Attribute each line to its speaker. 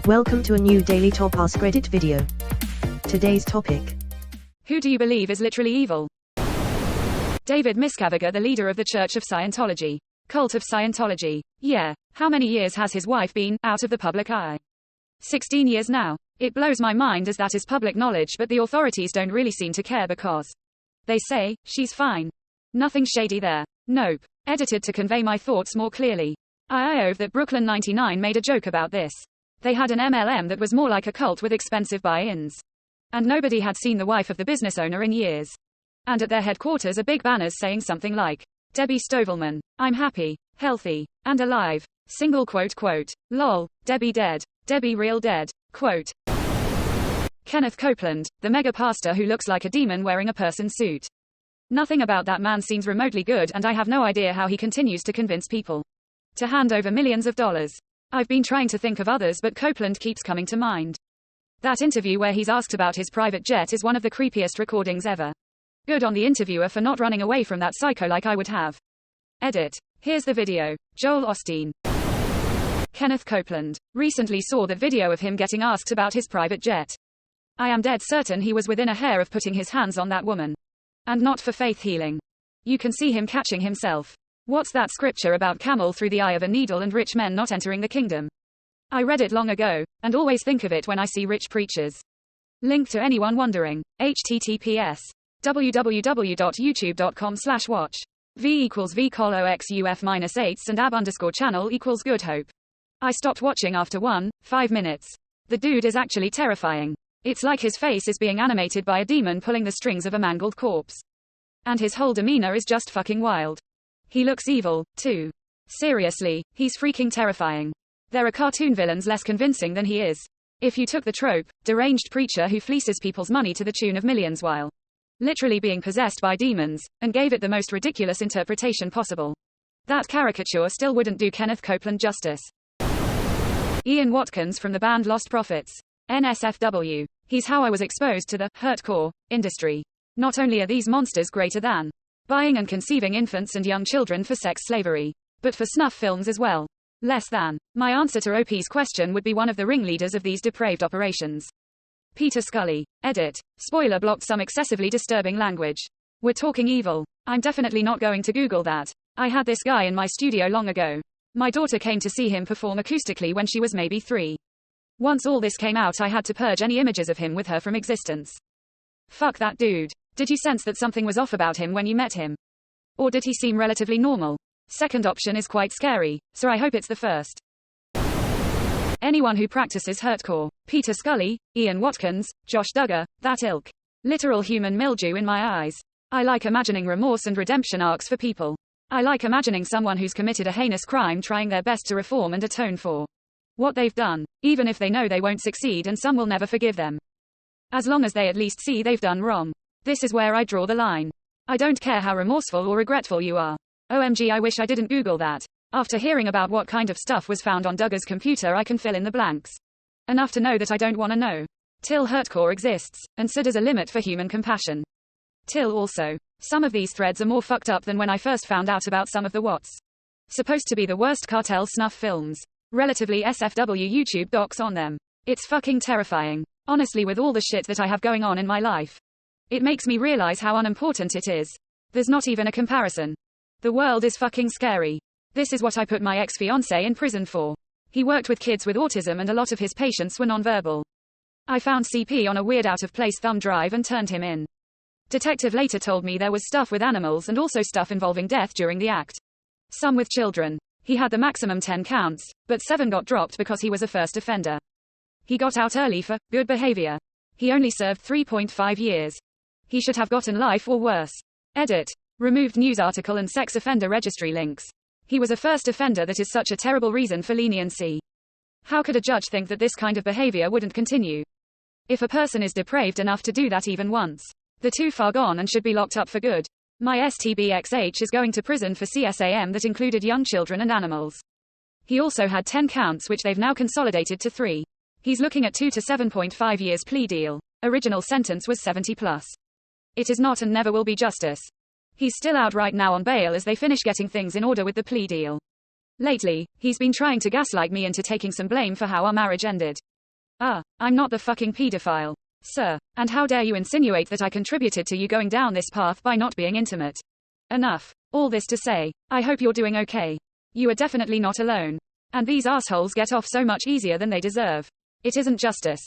Speaker 1: Welcome to a new Daily Top Askreddit video. Today's topic.
Speaker 2: Who do you believe is literally evil? David Miscavige, the leader of the Church of Scientology. Cult of Scientology. Yeah. How many years has his wife been out of the public eye? 16 years now. It blows my mind as that is public knowledge, but the authorities don't really seem to care because they say, she's fine. Nothing shady there. Nope. Edited to convey my thoughts more clearly. IIO that Brooklyn 99 made a joke about this. They had an MLM that was more like a cult with expensive buy-ins. And nobody had seen the wife of the business owner in years. And at their headquarters are big banners saying something like, Debbie Stovelman, I'm happy, healthy, and alive. Single quote quote. Lol, Debbie dead. Debbie real dead. Quote. Kenneth Copeland, the mega pastor who looks like a demon wearing a person suit. Nothing about that man seems remotely good, and I have no idea how he continues to convince people to hand over millions of dollars. I've been trying to think of others, but Copeland keeps coming to mind. That interview where he's asked about his private jet is one of the creepiest recordings ever. Good on the interviewer for not running away from that psycho like I would have. Edit. Here's the video. Joel Osteen. Kenneth Copeland. Recently saw the video of him getting asked about his private jet. I am dead certain he was within a hair of putting his hands on that woman. And not for faith healing. You can see him catching himself. What's that scripture about camel through the eye of a needle and rich men not entering the kingdom? I read it long ago, and always think of it when I see rich preachers. Link to anyone wondering. https www.youtube.com/watch. V = v:\xuf-8s and ab_channel = good hope. I stopped watching after 5 minutes. The dude is actually terrifying. It's like his face is being animated by a demon pulling the strings of a mangled corpse. And his whole demeanor is just fucking wild. He looks evil, too. Seriously, he's freaking terrifying. There are cartoon villains less convincing than he is. If you took the trope, deranged preacher who fleeces people's money to the tune of millions while literally being possessed by demons, and gave it the most ridiculous interpretation possible, that caricature still wouldn't do Kenneth Copeland justice. Ian Watkins from the band Lost Prophets. NSFW. He's how I was exposed to the hardcore industry. Not only are these monsters greater than buying and conceiving infants and young children for sex slavery, but for snuff films as well. Less than. My answer to OP's question would be one of the ringleaders of these depraved operations. Peter Scully. Edit. Spoiler blocked some excessively disturbing language. We're talking evil. I'm definitely not going to Google that. I had this guy in my studio long ago. My daughter came to see him perform acoustically when she was maybe 3. Once all this came out, I had to purge any images of him with her from existence. Fuck that dude. Did you sense that something was off about him when you met him? Or did he seem relatively normal? Second option is quite scary, so I hope it's the first. Anyone who practices hardcore. Peter Scully, Ian Watkins, Josh Duggar, that ilk. Literal human mildew in my eyes. I like imagining remorse and redemption arcs for people. I like imagining someone who's committed a heinous crime trying their best to reform and atone for what they've done, even if they know they won't succeed and some will never forgive them. As long as they at least see they've done wrong. This is where I draw the line. I don't care how remorseful or regretful you are. OMG, I wish I didn't Google that. After hearing about what kind of stuff was found on Duggar's computer, I can fill in the blanks. Enough to know that I don't want to know. Till hardcore exists, and so does a limit for human compassion. Till also. Some of these threads are more fucked up than when I first found out about some of the what's supposed to be the worst cartel snuff films. Relatively SFW YouTube docs on them. It's fucking terrifying. Honestly, with all the shit that I have going on in my life. It makes me realize how unimportant it is. There's not even a comparison. The world is fucking scary. This is what I put my ex-fiancé in prison for. He worked with kids with autism and a lot of his patients were nonverbal. I found CP on a weird out-of-place thumb drive and turned him in. Detective later told me there was stuff with animals and also stuff involving death during the act. Some with children. He had the maximum 10 counts, but 7 got dropped because he was a first offender. He got out early for good behavior. He only served 3.5 years. He should have gotten life or worse. Edit. Removed news article and sex offender registry links. He was a first offender. That is such a terrible reason for leniency. How could a judge think that this kind of behavior wouldn't continue? If a person is depraved enough to do that even once, they're too far gone and should be locked up for good. My STBXH is going to prison for CSAM that included young children and animals. He also had 10 counts which they've now consolidated to 3. He's looking at 2 to 7.5 years plea deal. Original sentence was 70+. It is not and never will be justice. He's still out right now on bail as they finish getting things in order with the plea deal. Lately, he's been trying to gaslight me into taking some blame for how our marriage ended. I'm not the fucking pedophile. Sir. And how dare you insinuate that I contributed to you going down this path by not being intimate? Enough. All this to say, I hope you're doing okay. You are definitely not alone. And these assholes get off so much easier than they deserve. It isn't justice.